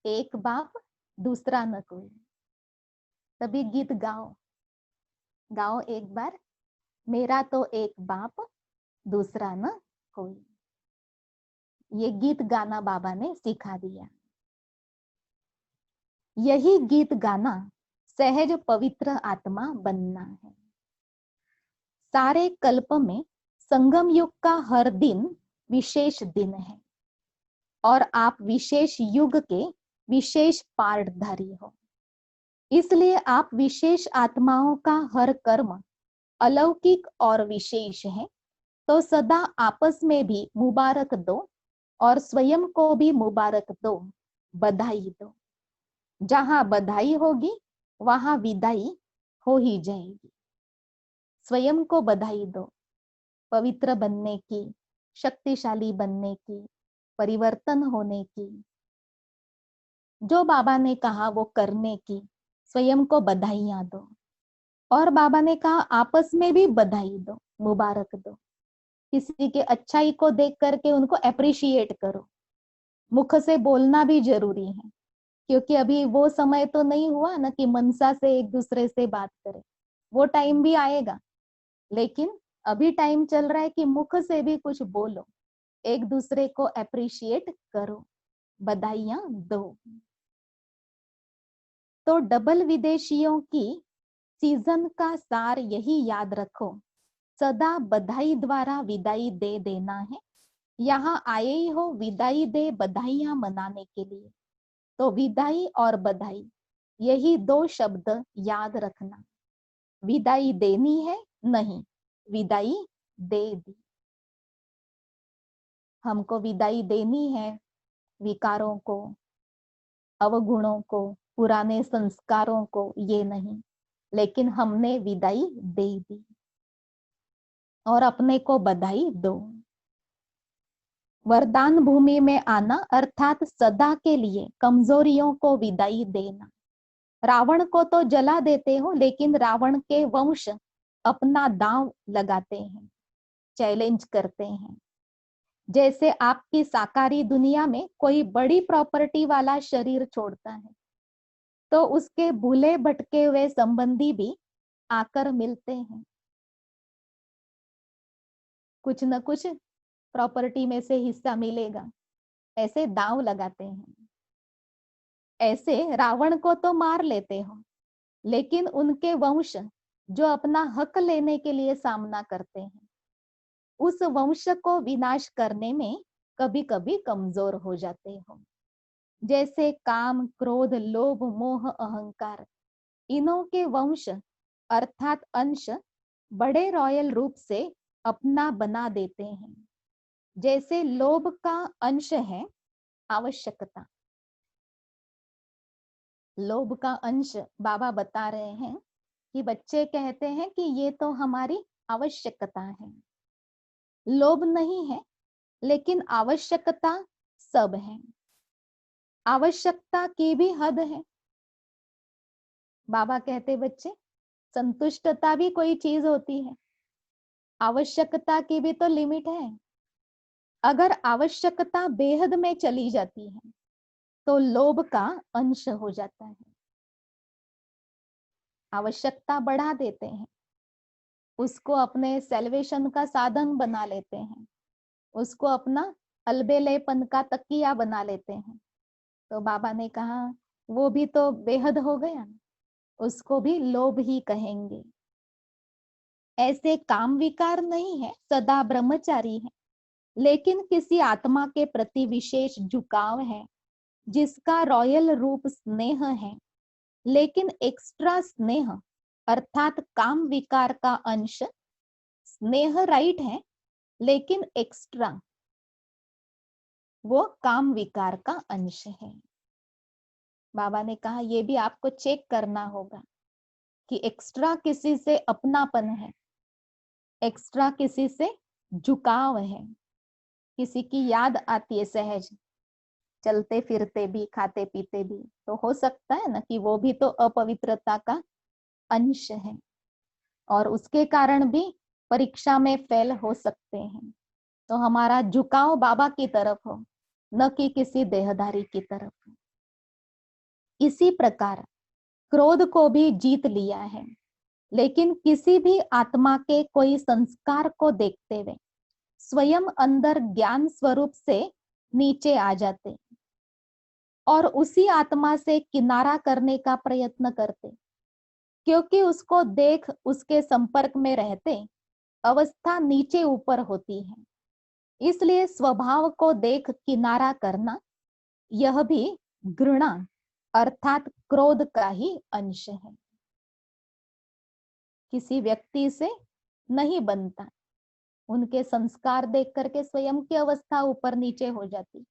एक बाप दूसरा न कोई। तभी गीत गाओ, गाओ एक बार, मेरा तो एक बाप दूसरा न कोई। ये गीत गाना बाबा ने सिखा दिया। यही गीत गाना सहज पवित्र आत्मा बनना है। सारे कल्प में संगम युग का हर दिन विशेष दिन है, और आप विशेष युग के विशेष पार्टधारी हो। इसलिए आप विशेष आत्माओं का हर कर्म अलौकिक और विशेष है। तो सदा आपस में भी मुबारक दो और स्वयं को भी मुबारक दो, बधाई दो। जहां बधाई होगी वहां विदाई हो ही जाएगी। स्वयं को बधाई दो, पवित्र बनने की, शक्तिशाली बनने की, परिवर्तन होने की, जो बाबा ने कहा वो करने की स्वयं को बधाइयां दो। और बाबा ने कहा आपस में भी बधाई दो, मुबारक दो। किसी के अच्छाई को देख करके उनको अप्रिशिएट करो, मुख से बोलना भी जरूरी है, क्योंकि अभी वो समय तो नहीं हुआ ना कि मनसा से एक दूसरे से बात करें, वो टाइम भी आएगा। लेकिन अभी टाइम चल रहा है कि मुख से भी कुछ बोलो, एक दूसरे को अप्रिशिएट करो, बधाइयां दो। तो डबल विदेशियों की सीजन का सार यही याद रखो, सदा बधाई द्वारा विदाई दे देना है। यहाँ आए ही हो विदाई दे बधाइयां मनाने के लिए, तो विदाई और बधाई यही दो शब्द याद रखना। विदाई देनी है नहीं, विदाई दे दी। हमको विदाई देनी है विकारों को, अवगुणों को, पुराने संस्कारों को, ये नहीं, लेकिन हमने विदाई दे दी और अपने को बधाई दो। वरदान भूमि में आना अर्थात सदा के लिए कमजोरियों को विदाई देना। रावण को तो जला देते हो, लेकिन रावण के वंश अपना दांव लगाते हैं, चैलेंज करते हैं। जैसे आपकी साकारी दुनिया में कोई बड़ी प्रॉपर्टी वाला शरीर छोड़ता है, तो उसके भूले भटके हुए संबंधी भी आकर मिलते हैं, कुछ न कुछ प्रॉपर्टी में से हिस्सा मिलेगा, ऐसे दांव लगाते हैं। ऐसे रावण को तो मार लेते हो, लेकिन उनके वंश जो अपना हक लेने के लिए सामना करते हैं, उस वंश को विनाश करने में कभी कभी कमजोर हो जाते हो। जैसे काम, क्रोध, लोभ, मोह, अहंकार, इनों के वंश अर्थात अंश बड़े रॉयल रूप से अपना बना देते हैं। जैसे लोभ का अंश है आवश्यकता, लोभ का अंश बाबा बता रहे हैं कि बच्चे कहते हैं कि ये तो हमारी आवश्यकता है। लोभ नहीं है, लेकिन आवश्यकता सब है। आवश्यकता की भी हद है। बाबा कहते बच्चे, संतुष्टता भी कोई चीज होती है, आवश्यकता की भी तो लिमिट है। अगर आवश्यकता बेहद में चली जाती है तो लोभ का अंश हो जाता है। आवश्यकता बढ़ा देते हैं, उसको अपने सेल्वेशन का साधन बना लेते हैं, उसको अपना अलबेलेपन का तकिया बना लेते हैं। तो बाबा ने कहा वो भी तो बेहद हो गया, उसको भी लोभ ही कहेंगे। ऐसे काम विकार नहीं है, सदा ब्रह्मचारी है, लेकिन किसी आत्मा के प्रति विशेष झुकाव है, जिसका रॉयल रूप स्नेह है। लेकिन एक्स्ट्रा स्नेह अर्थात काम विकार का अंश, स्नेह राइट है, लेकिन एक्स्ट्रा वो काम विकार का अंश है। बाबा ने कहा ये भी आपको चेक करना होगा कि एक्स्ट्रा किसी से अपनापन है, एक्स्ट्रा किसी से झुकाव है, किसी की याद आती है सहज, चलते फिरते भी, खाते पीते भी, तो हो सकता है ना कि वो भी तो अपवित्रता का अंश है और उसके कारण भी परीक्षा में फेल हो सकते हैं। तो हमारा झुकाव बाबा की तरफ हो, न कि किसी देहधारी की तरफ। इसी प्रकार क्रोध को भी जीत लिया है, लेकिन किसी भी आत्मा के कोई संस्कार को देखते हुए स्वयं अंदर ज्ञान स्वरूप से नीचे आ जाते और उसी आत्मा से किनारा करने का प्रयत्न करते, क्योंकि उसको देख उसके संपर्क में रहते अवस्था नीचे ऊपर होती है। इसलिए स्वभाव को देख किनारा करना यह भी घृणा अर्थात क्रोध का ही अंश है। किसी व्यक्ति से नहीं बनता, उनके संस्कार देख करके स्वयं की अवस्था ऊपर नीचे हो जाती।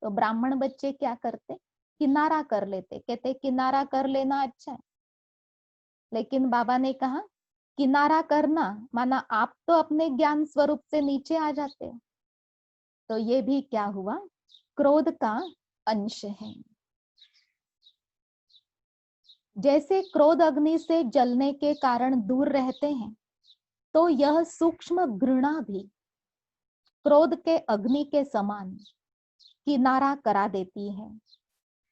तो ब्राह्मण बच्चे क्या करते, किनारा कर लेते, कहते किनारा कर लेना अच्छा है। लेकिन बाबा ने कहा किनारा करना माना आप तो अपने ज्ञान स्वरूप से नीचे आ जाते हो, तो ये भी क्या हुआ, क्रोध का अंश है। जैसे क्रोध अग्नि से जलने के कारण दूर रहते हैं, तो यह सूक्ष्म घृणा भी क्रोध के अग्नि के समान किनारा करा देती है।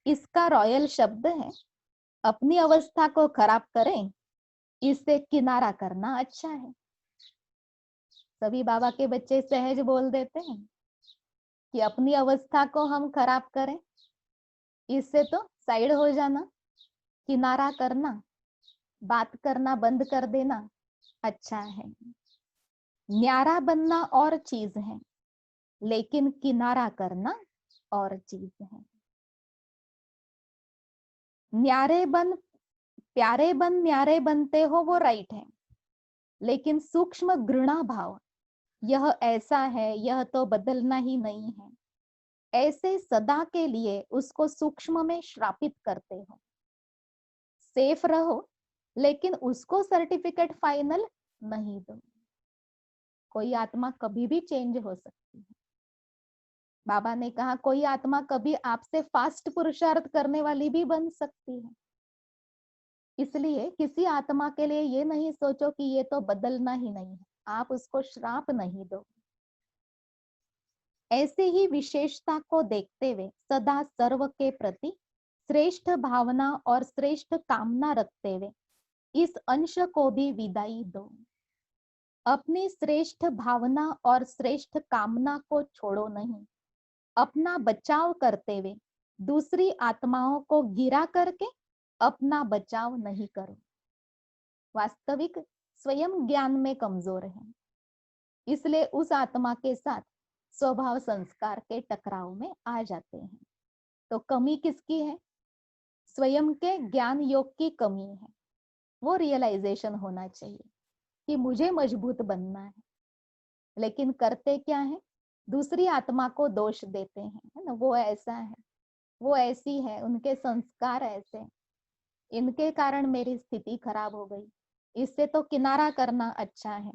इसका रॉयल शब्द है, अपनी अवस्था को खराब करें, इससे किनारा करना अच्छा है। सभी बाबा के बच्चे सहज बोल देते हैं कि अपनी अवस्था को हम खराब करें, इससे तो साइड हो जाना, किनारा करना, बात करना बंद कर देना अच्छा है। न्यारा बनना और चीज है, लेकिन किनारा करना और चीज है। न्यारे बन प्यारे बन न्यारे बनते हो वो राइट है, लेकिन सूक्ष्म घृणा भाव यह ऐसा है, यह तो बदलना ही नहीं है, ऐसे सदा के लिए उसको सूक्ष्म में श्रापित करते हो। सेफ रहो, लेकिन उसको सर्टिफिकेट फाइनल नहीं दो। कोई आत्मा कभी भी चेंज हो सकती है। बाबा ने कहा कोई आत्मा कभी आपसे फास्ट पुरुषार्थ करने वाली भी बन सकती है। इसलिए किसी आत्मा के लिए ये नहीं सोचो कि ये तो बदलना ही नहीं है, आप उसको श्राप नहीं दो। ऐसे ही विशेषता को देखते हुए सदा सर्व के प्रति श्रेष्ठ भावना और श्रेष्ठ कामना रखते हुए इस अंश को भी विदाई दो। अपनी श्रेष्ठ भावना और श्रेष्ठ कामना को छोड़ो नहीं। अपना बचाव करते हुए दूसरी आत्माओं को गिरा करके अपना बचाव नहीं करो। वास्तविक स्वयं ज्ञान में कमजोर है, इसलिए उस आत्मा के साथ स्वभाव संस्कार के टकराव में आ जाते हैं। तो कमी किसकी है? स्वयं के ज्ञान योग की कमी है। वो रियलाइजेशन होना चाहिए कि मुझे मजबूत बनना है, लेकिन करते क्या है? दूसरी आत्मा को दोष देते हैं, है ना, वो ऐसा है, वो ऐसी है, उनके संस्कार ऐसे, इनके कारण मेरी स्थिति खराब हो गई, इससे तो किनारा करना अच्छा है।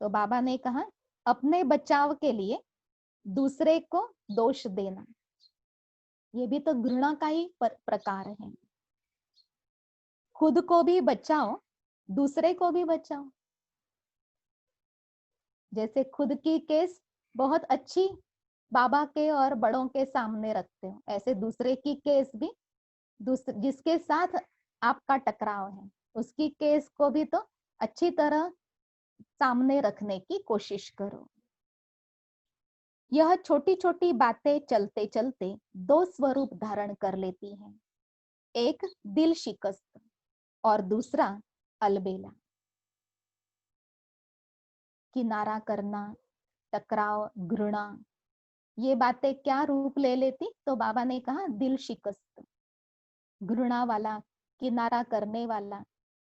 तो बाबा ने कहा अपने बचाव के लिए दूसरे को दोष देना, ये भी तो घृणा का ही प्रकार है। खुद को भी बचाओ, दूसरे को भी बचाओ। जैसे खुद की केस बहुत अच्छी बाबा के और बड़ों के सामने रखते हो, ऐसे दूसरे की केस भी, जिसके साथ आपका टकराव है उसकी केस को भी तो अच्छी तरह सामने रखने की कोशिश करो। यह छोटी छोटी बातें चलते चलते दो स्वरूप धारण कर लेती हैं, एक दिल शिकस्त और दूसरा अलबेला। किनारा करना, टकराव, घृणा, ये बातें क्या रूप ले लेती? तो बाबा ने कहा दिल शिकस्त, घृणा वाला, किनारा करने वाला,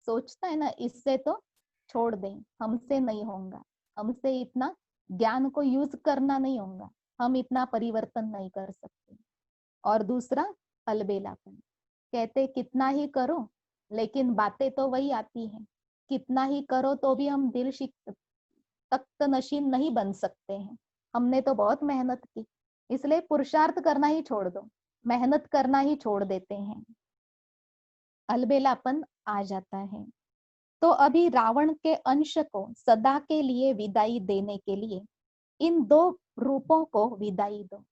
सोचता है ना इससे तो छोड़ दें, हमसे नहीं होगा, हमसे इतना ज्ञान को यूज करना नहीं होगा, हम इतना परिवर्तन नहीं कर सकते। और दूसरा अलबेलापन, कहते कितना ही करो लेकिन बातें तो वही आती हैं, कितना ही करो तो भी हम दिल तख्त नशीन नहीं बन सकते हैं, हमने तो बहुत मेहनत की, इसलिए पुरुषार्थ करना ही छोड़ दो, मेहनत करना ही छोड़ देते हैं, अलबेलापन आ जाता है। तो अभी रावण के अंश को सदा के लिए विदाई देने के लिए इन दो रूपों को विदाई दो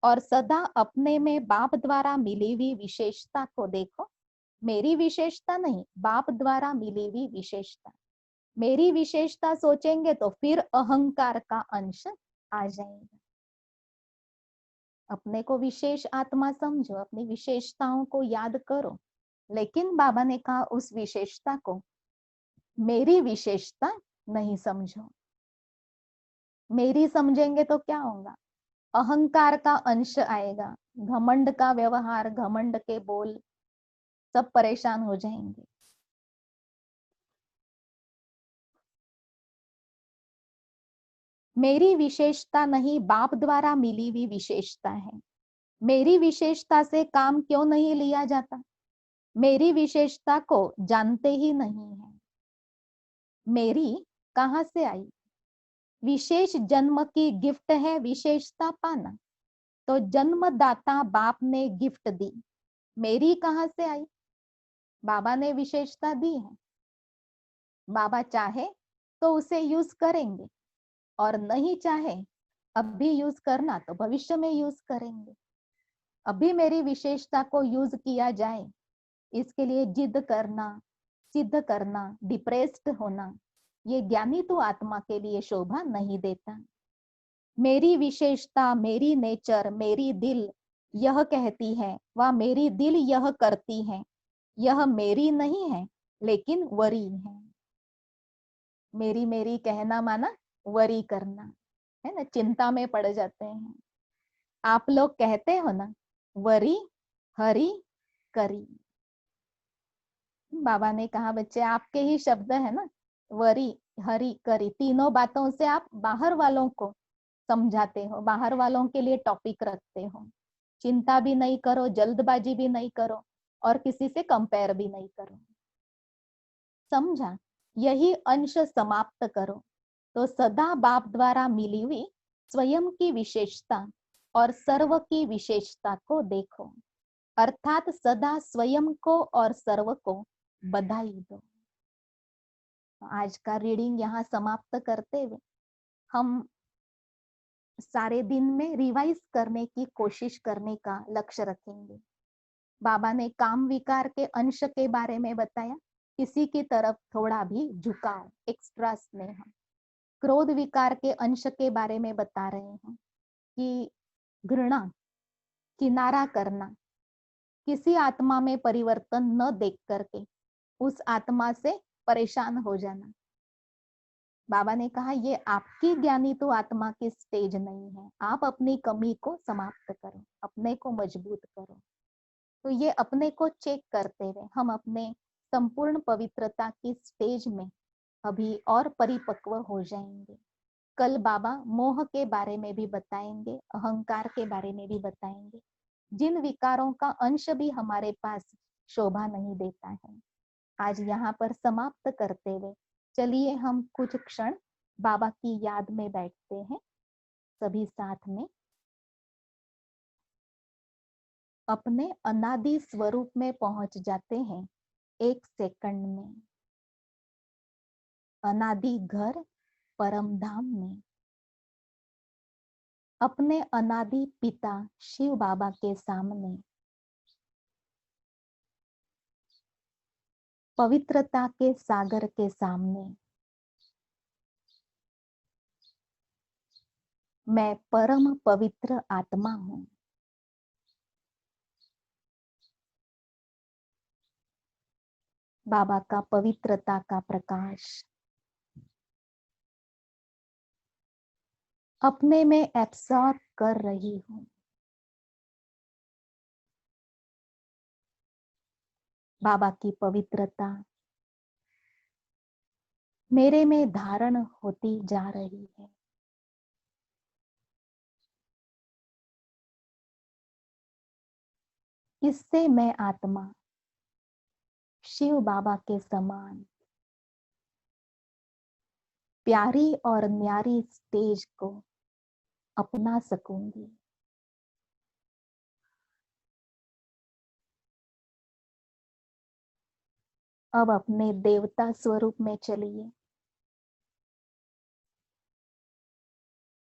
और सदा अपने में बाप द्वारा मिली हुई विशेषता को देखो। मेरी विशेषता नहीं, बाप द्वारा मिली हुई विशेषता। मेरी विशेषता सोचेंगे तो फिर अहंकार का अंश आ जाएगा। अपने को विशेष आत्मा समझो, अपनी विशेषताओं को याद करो, लेकिन बाबा ने कहा उस विशेषता को मेरी विशेषता नहीं समझो। मेरी समझेंगे तो क्या होगा? अहंकार का अंश आएगा, घमंड का व्यवहार, घमंड के बोल, सब परेशान हो जाएंगे। मेरी विशेषता नहीं, बाप द्वारा मिली हुई विशेषता है। मेरी विशेषता से काम क्यों नहीं लिया जाता? मेरी विशेषता को जानते ही नहीं है। मेरी कहां से आई? विशेष जन्म की गिफ्ट है विशेषता पाना, तो जन्मदाता बाप ने गिफ्ट दी, मेरी कहां से आई? बाबा ने विशेषता दी है, बाबा चाहे तो उसे यूज करेंगे और नहीं चाहे अभी यूज करना तो भविष्य में यूज करेंगे। अभी मेरी विशेषता को यूज किया जाए, इसके लिए जिद करना, सिद्ध करना, डिप्रेस्ड होना, ये ज्ञानी तो आत्मा के लिए शोभा नहीं देता। मेरी विशेषता, मेरी नेचर, मेरी दिल यह कहती है, वह मेरी दिल यह करती है, यह मेरी नहीं है लेकिन वरी है। मेरी मेरी कहना माना वरी करना, है ना, चिंता में पड़ जाते हैं। आप लोग कहते हो ना, वरी हरि करी। बाबा ने कहा बच्चे आपके ही शब्द है ना, वरी हरि करी, तीनों बातों से आप बाहर वालों को समझाते हो, बाहर वालों के लिए टॉपिक रखते हो। चिंता भी नहीं करो, जल्दबाजी भी नहीं करो और किसी से कंपेयर भी नहीं करो। समझा? यही अंश समाप्त करो तो सदा बाप द्वारा मिली हुई स्वयं की विशेषता और सर्व की विशेषता को देखो, अर्थात सदा स्वयं को और सर्व को बधाई दो। आज का रीडिंग यहाँ समाप्त करते हुए हम सारे दिन में रिवाइज करने की कोशिश करने का लक्ष्य रखेंगे। बाबा ने काम विकार के अंश के बारे में बताया, किसी की तरफ थोड़ा भी झुकाव, एक्स्ट्रा स्नेह। क्रोध विकार के अंश के बारे में बता रहे हैं कि घृणा, किनारा करना, किसी आत्मा में परिवर्तन न देख करके उस आत्मा से परेशान हो जाना। बाबा ने कहा ये आपकी ज्ञानी तो आत्मा की स्टेज नहीं है, आप अपनी कमी को समाप्त करो, अपने को मजबूत करो। तो ये अपने को चेक करते हुए हम अपने संपूर्ण पवित्रता की स्टेज में अभी और परिपक्व हो जाएंगे। कल बाबा मोह के बारे में भी बताएंगे, अहंकार के बारे में भी बताएंगे, जिन विकारों का अंश भी हमारे पास शोभा नहीं देता है। आज यहाँ पर समाप्त करते हुए चलिए हम कुछ क्षण बाबा की याद में बैठते हैं, सभी साथ में अपने अनादि स्वरूप में पहुंच जाते हैं। एक सेकंड में अनादि घर परम धाम में अपने अनादि पिता शिव बाबा के सामने पवित्रता के सागर के सामने मैं परम पवित्र आत्मा हूं। बाबा का पवित्रता का प्रकाश अपने में एब्सॉर्ब कर रही हूं। बाबा की पवित्रता मेरे में धारण होती जा रही है। इससे मैं आत्मा शिव बाबा के समान प्यारी और न्यारी स्टेज को अपना सकूंगी। अब अपने देवता स्वरूप में चलिए।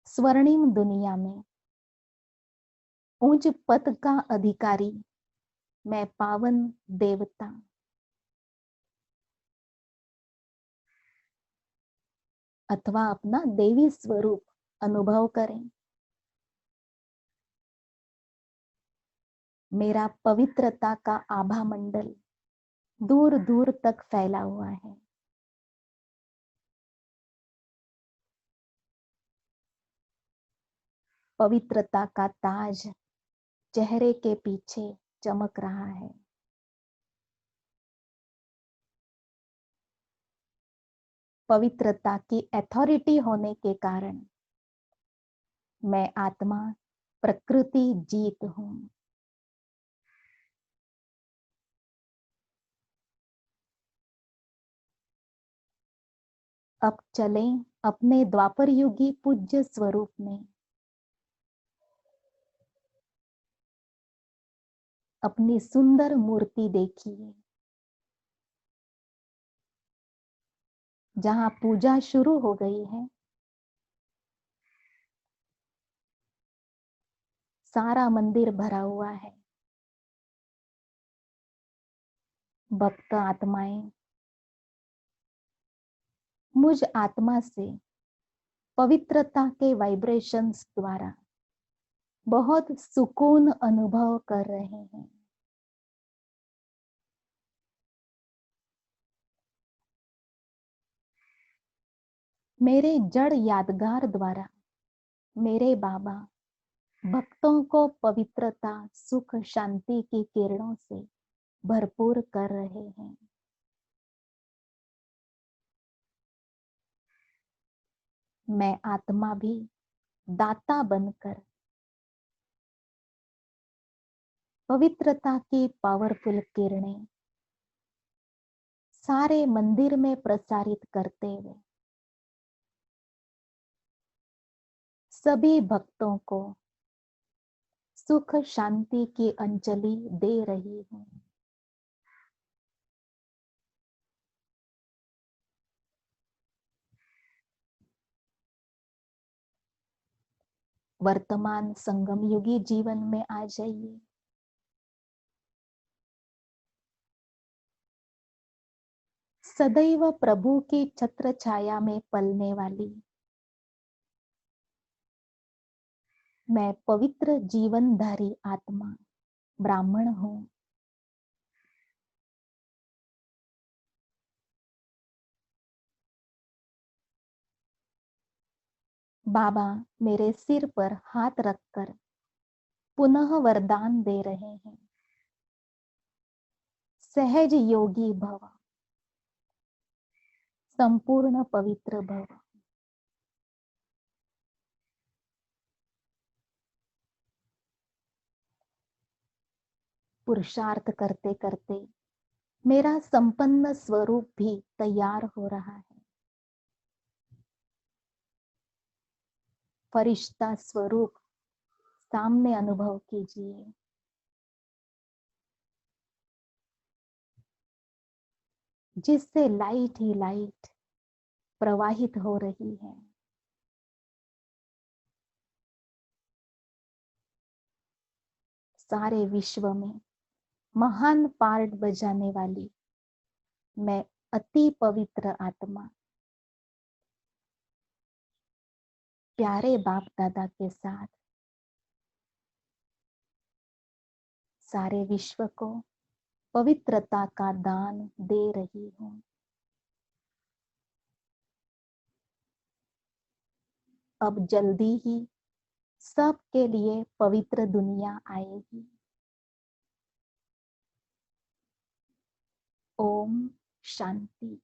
स्वर्णिम दुनिया में उच्च पद का अधिकारी मैं पावन देवता अथवा अपना देवी स्वरूप अनुभव करें। मेरा पवित्रता का आभा मंडल दूर दूर तक फैला हुआ है। पवित्रता का ताज चेहरे के पीछे चमक रहा है। पवित्रता की अथॉरिटी होने के कारण मैं आत्मा प्रकृति जीत हूं। अब चलें अपने द्वापर युगी पूज्य स्वरूप में। अपनी सुंदर मूर्ति देखिए। जहां पूजा शुरू हो गई है सारा मंदिर भरा हुआ है। भक्त आत्माएं मुझ आत्मा से पवित्रता के वाइब्रेशंस द्वारा बहुत सुकून अनुभव कर रहे हैं। मेरे जड़ यादगार द्वारा मेरे बाबा भक्तों को पवित्रता, सुख, शांति की किरणों से भरपूर कर रहे हैं। मैं आत्मा भी दाता बनकर पवित्रता की पावरफुल किरणें सारे मंदिर में प्रसारित करते हुए सभी भक्तों को सुख शांति की अंजलि दे रही हूँ। वर्तमान संगम युगी जीवन में आ जाइए। सदैव प्रभु की छत्र छाया में पलने वाली मैं पवित्र जीवनधारी आत्मा ब्राह्मण हूँ। बाबा मेरे सिर पर हाथ रखकर पुनः वरदान दे रहे हैं। सहज योगी भव, संपूर्ण पवित्र भव। पुरुषार्थ करते करते मेरा संपन्न स्वरूप भी तैयार हो रहा है। फरिश्ता स्वरूप सामने अनुभव कीजिए। जिससे लाइट ही लाइट प्रवाहित हो रही है। सारे विश्व में महान पार्ट बजाने वाली मैं अति पवित्र आत्मा प्यारे बाप दादा के साथ सारे विश्व को पवित्रता का दान दे रही हूँ। अब जल्दी ही सबके लिए पवित्र दुनिया आएगी। ओम शांति।